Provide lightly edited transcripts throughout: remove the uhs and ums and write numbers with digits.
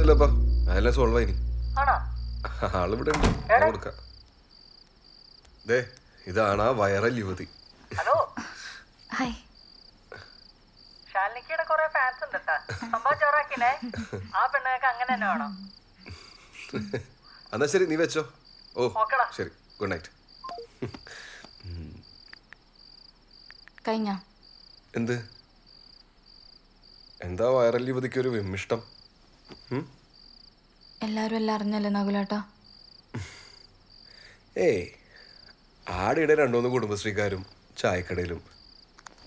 കുഴപ്പമൊന്നുമില്ലപ്പാ, അതെല്ലാം സോൾവ് ആയിനി. ആളിവിടെ ഉണ്ട്, കൊടുക്കാം. ദേ, ഇതാണ് ആ വൈറൽ യുവതി. Hello hi. ഷാലിനിക്കയുടെ കുറെ ഫാൻസ് ഉണ്ട് ട്ടാ. സംഭവം ചോറാക്കിനെ. ആ പെണ്ണൊക്കെ അങ്ങനെ തന്നെ വേണം. എന്നാ ശരി, നീ വെച്ചോ. ഓ ശരി, ഗുഡ് നൈറ്റ്. കഴിഞ്ഞ എന്ത്? എന്താ വൈറൽ യുവതിക്ക് ഒരു വിമ്മിഷ്ടം? എല്ലാരും എല്ലാം അറിഞ്ഞല്ലേ നകുലേട്ടാ? ഏയ്, ആടിയുടെ 2-3 കുടുംബശ്രീക്കാരും ചായക്കടയിലും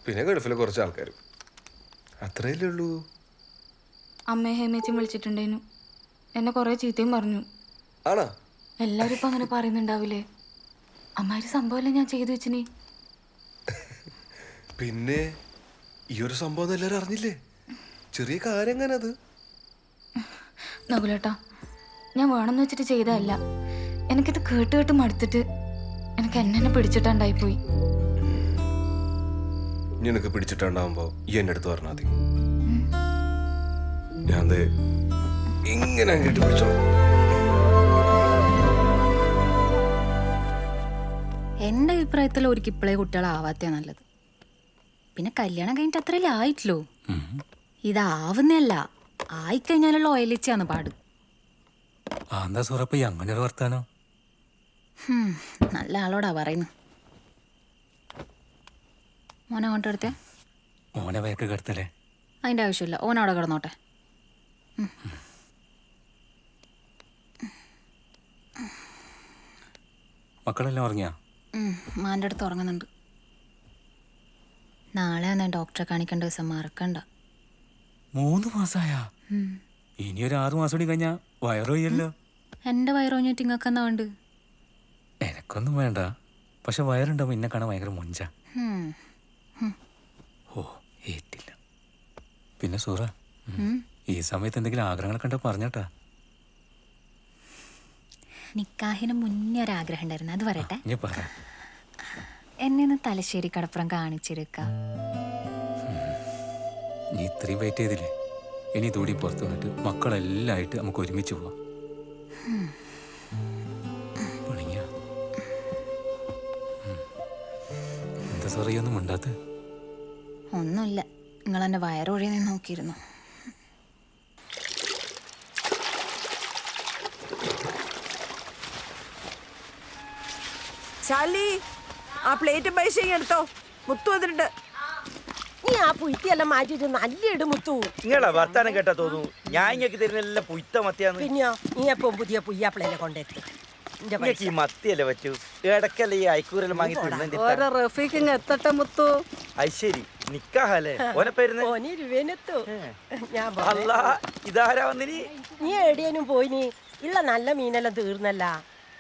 പിന്നെ ഗൾഫിലെ കുറച്ച് ആൾക്കാരും, അത്രയല്ലേ ഉള്ളൂ. അമ്മയെ ഹേമേച്ചും വിളിച്ചിട്ടുണ്ടേനു, എന്നെ കുറെ ചീത്തയും പറഞ്ഞു. ആണോ? എല്ലാരും ഇപ്പൊ അങ്ങനെ പറയുന്നുണ്ടാവില്ലേ? അമ്മാര് സംഭവമല്ലേ ഞാൻ ചെയ്തു വെച്ചിനി. പിന്നെ ഈ ഒരു സംഭവം എല്ലാരും അറിഞ്ഞില്ലേ? ചെറിയ കാര്യം എങ്ങനെ അത്? നകുലേട്ടാ, ഞാൻ വേണമെന്ന് വെച്ചിട്ട് ചെയ്തതല്ല. എനിക്കിത് കേട്ട് കേട്ട് മടുത്തിട്ട് എനിക്ക് എന്നെ പിടിച്ചിട്ടുണ്ടായിപ്പോയി. നിനക്ക് പിടിച്ചിട്ടുണ്ടാവുമ്പോ ഈ എന്റെ അടുത്ത് പറഞ്ഞാൽ മതി. ഞാൻ ഇങ്ങനെ കേട്ട് പിടിച്ചോ. എൻ്റെ അഭിപ്രായത്തിൽ ഒരിക്കൽ ഇപ്പോഴേ കുട്ടികളാവാത്ത നല്ലത്. പിന്നെ കല്യാണം കഴിഞ്ഞിട്ട് അത്രയല്ലേ ആയിട്ടില്ലോ. ഇതാവുന്നല്ല, ആയിക്കഴിഞ്ഞാലുള്ള ഓയിലിച്ചാന്ന് പാട്. അങ്ങനെ ഒരു വർത്താനോ? നല്ല ആളോടാ പറയുന്നു. മോനെ അങ്ങോട്ട് എടുത്തേ. മോനെ വയക്ക് കിടത്തല്ലേ? അതിൻ്റെ ആവശ്യമില്ല, ഓനവിടെ കിടന്നോട്ടെ. മക്കളെല്ലാം ഉറങ്ങിയാ? മാൻ്റെ അടുത്ത് ഉറങ്ങുന്നുണ്ട്. നാളെ ഞാൻ ഡോക്ടറെ കാണിക്കേണ്ട ദിവസം മറക്കണ്ട. 3 മാസമായാ? ഇനിയൊരു 6 മാസം കൂടി കഴിഞ്ഞാ വയറോയല്ലോ. എൻ്റെ വയറോഞ്ഞിട്ട് ഇങ്ങക്കെന്നാ വേണ്ട? എനക്കൊന്നും വേണ്ട, പക്ഷെ വയറുണ്ടാവും എന്നെ കാണാൻ ഭയങ്കര മൊഞ്ച. ഓ ഏറ്റില്ല. പിന്നെ സൂറ, ഈ സമയത്ത് എന്തെങ്കിലും ആഗ്രഹങ്ങളൊക്കെ ഉണ്ടോ പറഞ്ഞാട്ടാ? നിക്കാഹിന് മുന്നേ ഒരാഗ്രഹം ഉണ്ടായിരുന്നു, അത് പറയട്ടെ. നീ പറ. എന്നെ ഒന്ന് തലശ്ശേരി കടപ്പുറം കാണിച്ചെടുക്ക. നീ ഇത്രയും വെയിറ്റ് ചെയ്തില്ലേ? ഇനി ഇതൂടി പുറത്തു വന്നിട്ട് മക്കളെല്ലാം ആയിട്ട് നമുക്ക് ഒരുമിച്ച് പോവാം. എന്താ സോറിയൊന്നും ഉണ്ടാത്ത? ഒന്നുമില്ല, നിങ്ങൾ എൻ്റെ വയറൊഴിയെ നിന്ന് നോക്കിയിരുന്നു. ശാലി, ആ പ്ലേറ്റും പൈസയും എടുത്തോ. മുത്തു വന്നിട്ടുണ്ട്. നീ ആ പുയ്ത്തിയെല്ലാം മാറ്റിട്ട് നല്ല ഇട് മുത്തു. നിങ്ങളാ വർത്താനം കേട്ടാ തോന്നുന്നു ഞാൻ ഇങ്ങക്ക് തരുന്നെല്ലാം പുയ്ത്ത മത്തിയാന്ന്. പിന്നെയോ, നീ എപ്പം പുതിയ പുയ്യാപ്പിളേനെ കൊണ്ടെത്തും. ഈ മത്തിയല്ലേ പറ്റൂ, ഇടക്കല്ലേ ഈ അയക്കൂരെല്ലാം വാങ്ങി എത്തട്ടെ മുത്തു. അത് ശരി, നിക്കാഹല്ലേ? ഓനെ പേരുന്ന് അല്ല, ഇതാരാ വന്നിനി? നീ എവിടെയും പോയിനി? ഉള്ള നല്ല മീനെല്ലാം തീർന്നല്ല.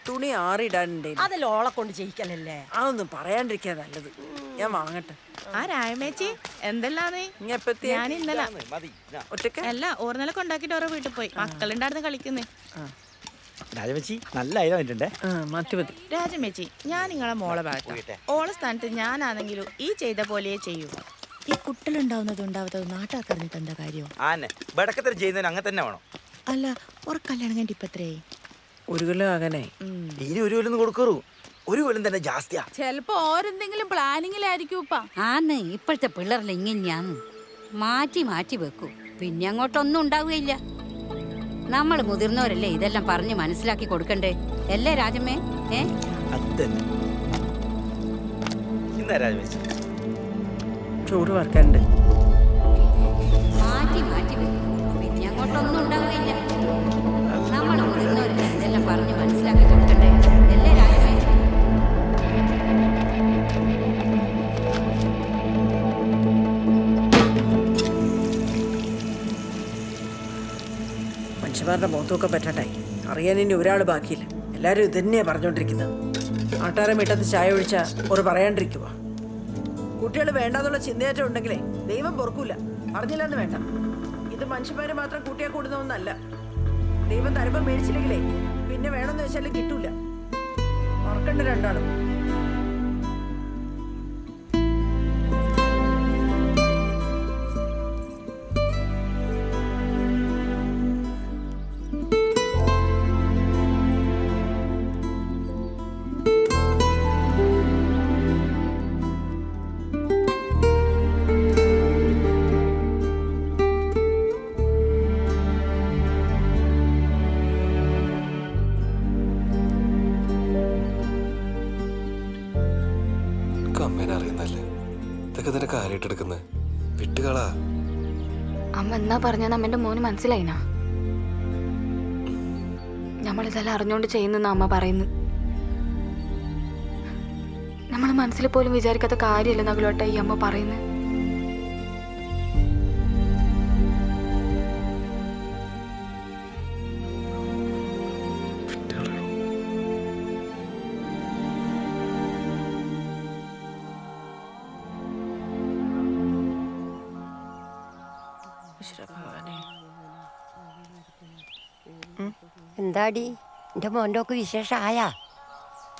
തുണി ആറിടാനുണ്ടേ, അതെല്ലാം ഓളെ കൊണ്ട് ചെയ്യിക്കലല്ലേ. അതൊന്നും പറയാണ്ടിരിക്കാ നല്ലത്. ഞാൻ വാങ്ങട്ടെ. ആ രായമേച്ചി എന്തെല്ലാന്ന്? ഞാൻ ഇന്നലെ ഒറ്റക്ക് അല്ല, ഓർന്നല കൊണ്ടാക്കിട്ട് ഓരോ വീട്ടിൽ പോയി. മക്കളുണ്ടായിരുന്നു കളിക്കുന്നേ. രാജമേച്ചി നല്ല ഐഡിയ വന്നിട്ടുണ്ടേ. മാറ്റി മതി. രാജമേച്ചി, ഞാൻ നിങ്ങളെ മോളെ ഭാഗത്ത് ഓളെ സ്ഥാനത്ത് ഞാനാണെങ്കിലും ഈ ചെയ്ത പോലെ ചെയ്യൂ. ഈ കുട്ടലുണ്ടാവുന്നതും ഉണ്ടാവാത്തത് നാട്ടുകാർക്ക് അറിഞ്ഞിട്ട് എന്താ കാര്യം? ആന്നെ ബടക്കത്തിൽ ചെയ്യുന്നതിന് അങ്ങനെ തന്നെ വേണം. അല്ല, ഒരു കല്യാണം കഴിഞ്ഞിട്ട് ഇപ്പൊ എത്രയായി? 1 കൊല്ലം ആകാനേ. ഇനി 1 കൊല്ലം കൊടുക്കറു. 1 കൊല്ലം തന്നെ ജാസ്തിയാ. ചെലപ്പോ ഓരെന്തെങ്കിലും പ്ലാനിങ്ങിലായിരിക്കും. ആന്ന് ഇപ്പോഴത്തെ പിള്ളേരെല്ലാം ഇങ്ങനെയാന്ന് മാറ്റി മാറ്റി വെക്കും. പിന്നെ അങ്ങോട്ടൊന്നും ഉണ്ടാവുകയില്ല. നമ്മൾ മുതിർന്നവരല്ലേ ഇതെല്ലാം പറഞ്ഞ് മനസ്സിലാക്കി കൊടുക്കണ്ടേ അല്ലേ രാജമ്മേ? ഇന്നാ രാജമേച്ചി ചോറ് വറക്കാനുണ്ട്. മാറ്റി മാറ്റി വെക്കും. പിന്നെ അങ്ങോട്ടൊന്നും ഉണ്ടാവുകയില്ല. നമ്മൾ മുതിർന്നവരല്ലേ ഇതെല്ലാം പറഞ്ഞ് മനസ്സിലാക്കി കൊടുക്കണ്ടേ അല്ലേ രാജമ്മേ? മനുഷ്യന്മാരുടെ മുഖത്തൊക്കെ പറ്റട്ടെ. അറിയാൻ ഇനി ഒരാൾ ബാക്കിയില്ല. എല്ലാവരും ഇത് തന്നെയാ പറഞ്ഞോണ്ടിരിക്കുന്നത്. ആട്ടാറെ മിട്ടത്ത് ചായ ഒഴിച്ചാ ഒരു പറയാണ്ടിരിക്കുക. കുട്ടികൾ വേണ്ടാന്നുള്ള ചിന്തയേറ്റം ഉണ്ടെങ്കിലേ ദൈവം പൊറുക്കൂല. അറിഞ്ഞില്ലെന്ന് വേണ്ട. ഇത് മനുഷ്യന്മാര് മാത്രം കൂട്ടിയാൽ കൂടുന്ന ഒന്നല്ല. ദൈവം തരുമ്പം മേടിച്ചില്ലെങ്കിലേ പിന്നെ വേണമെന്ന് വെച്ചാൽ കിട്ടൂല. ഓർക്കണ്ട രണ്ടാളും. കാര്യമായിട്ടെടുക്കുന്നത്? വിട്ടുകളാ. അമ്മ എന്നാ പറഞ്ഞാൽ അമ്മന്റെ മോന് മനസ്സിലായിനാ? നമ്മളിതെല്ലാം അറിഞ്ഞോണ്ട് ചെയ്യുന്ന അമ്മ പറയുന്നു. നമ്മൾ മനസ്സിൽ പോലും വിചാരിക്കാത്ത കാര്യമല്ല നഗലോട്ട ഈ അമ്മ പറയുന്നത്. എന്താടി എന്റെ മോൻ്റെ ഒക്കെ വിശേഷമായാ?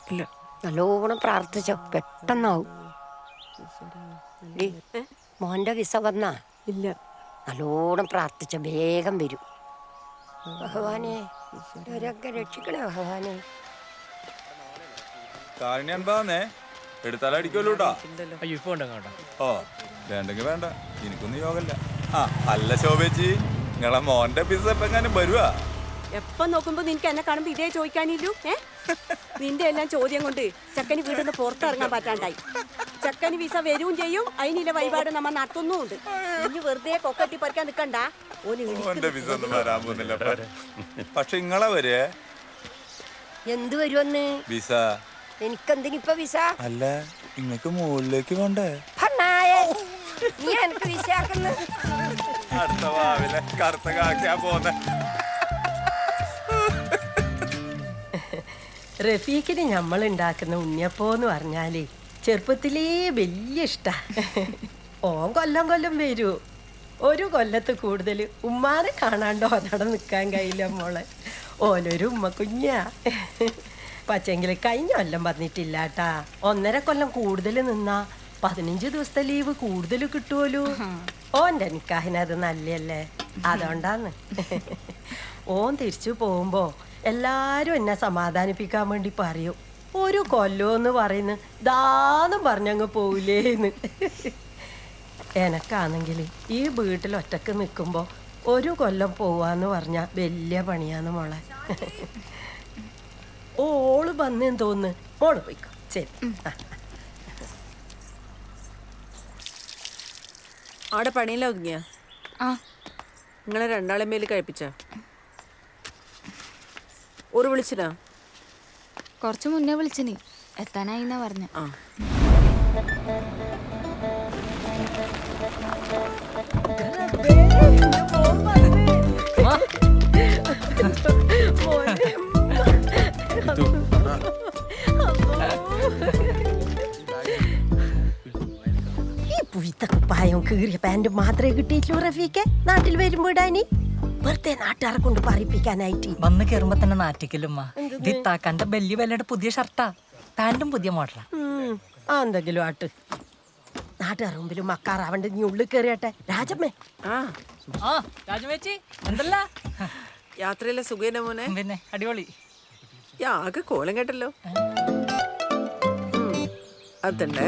ഇല്ല. നല്ലോണം പ്രാർത്ഥിച്ചോ, പെട്ടെന്നാവും. മോൻ്റെ വിസ വന്നാ? ഇല്ല. നല്ലോണം പ്രാർത്ഥിച്ച വേഗം വരും. ഭഗവാനെ ഇവരൊക്കെ രക്ഷിക്കണേ ഭഗവാനെ. കാരണിയാൻപാന്നേ എടുത്താലടിക്കുമല്ലോട്ടാ. അയ്യോ ഇപ്പൊ ഉണ്ടോ? ഓ വേണ്ടെങ്കിൽ വേണ്ട, എനിക്കൊന്നും യോഗല്ല. ആ അല്ല ശോഭേച്ചി, നിങ്ങളെ മോന്റെ ബിസിനസ് എപ്പോ എങ്ങാനും വരുവാ? എപ്പം നോക്കുമ്പോ നിനക്ക് എന്നെ കാണുമ്പോ ഇതേ ചോദിക്കാനില്ലു. നിന്റെ എല്ലാം ചോദ്യം കൊണ്ട് ചക്കന് വീട്ടിൽ പുറത്തിറങ്ങാൻ പറ്റാണ്ടായി. ചക്കന് വിസ വരും ചെയ്യും, അതിനില്ല വഴിപാട് നമ്മ നടത്തുന്നുണ്ട്. ഇനി വെറുതെ കൊക്കട്ടി പറിക്കാൻ നിക്കണ്ട. മോന്റെ ബിസിനസ് ഒന്നും വരാൻ പോകുന്നില്ല. പക്ഷെ നിങ്ങളെ വരെ എന്ത് വരുമെന്ന് വിസ? എനിക്കെന്തിനിപ്പ വിസ? അല്ല നിങ്ങക്ക് മുകളിലേക്ക് പോണ്ടേ? നീ എനിക്ക് വിസയാക്കുന്നു. അടുത്ത ഭാവിലെ കറുത്ത കാക്കിയാ പോന്നെ. റഫീഖിന് നമ്മൾ ഉണ്ടാക്കുന്ന ഉണ്ണിയപ്പോന്ന് പറഞ്ഞാല് ചെറുപ്പത്തിലേ വലിയ ഇഷ്ടാ. ഓൻ കൊല്ലം കൊല്ലം വരൂ. ഒരു കൊല്ലത്ത് കൂടുതൽ ഉമ്മാനെ കാണാണ്ടോ അവിടെ നിൽക്കാൻ കഴിയില്ല മോളെ. ഓനൊരു ഉമ്മ കുഞ്ഞാ. പക്ഷെങ്കിൽ കഴിഞ്ഞ കൊല്ലം വന്നിട്ടില്ല കേട്ടാ. 1.5 കൊല്ലം കൂടുതൽ നിന്നാ 15 ദിവസത്തെ ലീവ് കൂടുതൽ കിട്ടുമല്ലോ. ഓൻ്റെ നിക്കാഹിനത് നല്ലല്ലേ, അതുകൊണ്ടാന്ന്. ഓൻ തിരിച്ചു പോകുമ്പോ എല്ലാരും എന്നെ സമാധാനിപ്പിക്കാൻ വേണ്ടി പറയും, ഒരു കൊല്ലോന്ന് പറയുന്നു ദാന്നും പറഞ്ഞങ്ങ് പോവില്ലേന്ന്. എനക്കാണെങ്കിൽ ഈ വീട്ടിൽ ഒറ്റക്ക് നിൽക്കുമ്പോൾ ഒരു കൊല്ലം പോവാന്ന് പറഞ്ഞാൽ വലിയ പണിയാന്ന് മോളെ. ഓള് വന്നേന്ന് തോന്നുന്നു. മോള് പോയിക്കോ. ശരി. അവിടെ പണിയില്ല ഒതുങ്ങിയ? ആ നിങ്ങളെ രണ്ടാളെ മേല് കഴിപ്പിച്ച? ഒരു വിളിച്ചിനാ? കുറച്ച് മുന്നേ വിളിച്ചിനി, എത്താനായി എന്നാ പറഞ്ഞ. ആ ഈ പുയ്ത്തക്കുപ്പായം കീറിയ പാൻറ് മാത്രമേ കിട്ടിയിട്ടുള്ളൂ റഫീക്കെ നാട്ടിൽ വരുമ്പോ ഇടാനി. വെറുതെ നാട്ടുകാരെ കൊണ്ട് പറയിപ്പിക്കാനായിട്ട്. വന്ന് കയറുമ്പോ തന്നെ നാറ്റിക്കലുമ്മ. ഇത് താക്കാന്റെ വലിയ വിലയുടെ പുതിയ ഷർട്ടാ, പാന്റും പുതിയ മോഡലാ. ആ എന്തെങ്കിലും ആട്ട്. നാട്ടുകാർ മുമ്പിലും മക്കാറാവണ്ട്. നീ ഉള്ളിൽ കയറിയട്ടെ രാജമ്മേ. ആ രാജമേച്ചി എന്തല്ല? യാത്രയിലെ സുഖേന മോനെ? പിന്നെ അടിപൊളി. ആകെ കോലം കേട്ടല്ലോ. അതുണ്ടേ.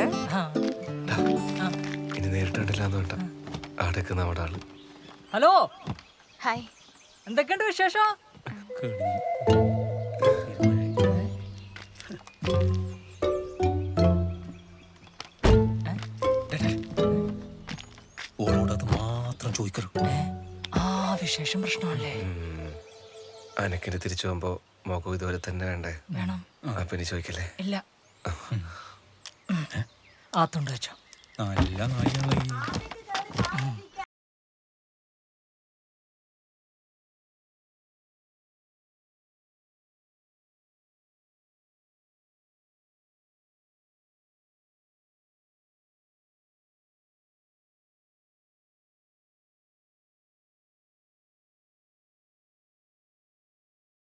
ഇനി നേരിട്ടില്ലാന്ന് വേണ്ട, അടക്ക് നമ്മുടെ ആള്. ഹലോ ഹായ്, എന്തൊക്കെയുണ്ട് വിശേഷം? ഓളോട് അത് മാത്രം ചോദിക്കരുത്. ആ വിശേഷം പ്രശ്നമല്ലേ? അനക്കിന് തിരിച്ചു പോകുമ്പോ മോക്കും ഇതുപോലെ തന്നെ വേണ്ടേ? വേണം. അപ്പൊ ഇനി ചോദിക്കല്ലേ? ഇല്ല. ആത്തുണ്ട് വെച്ചോ. നല്ല നായി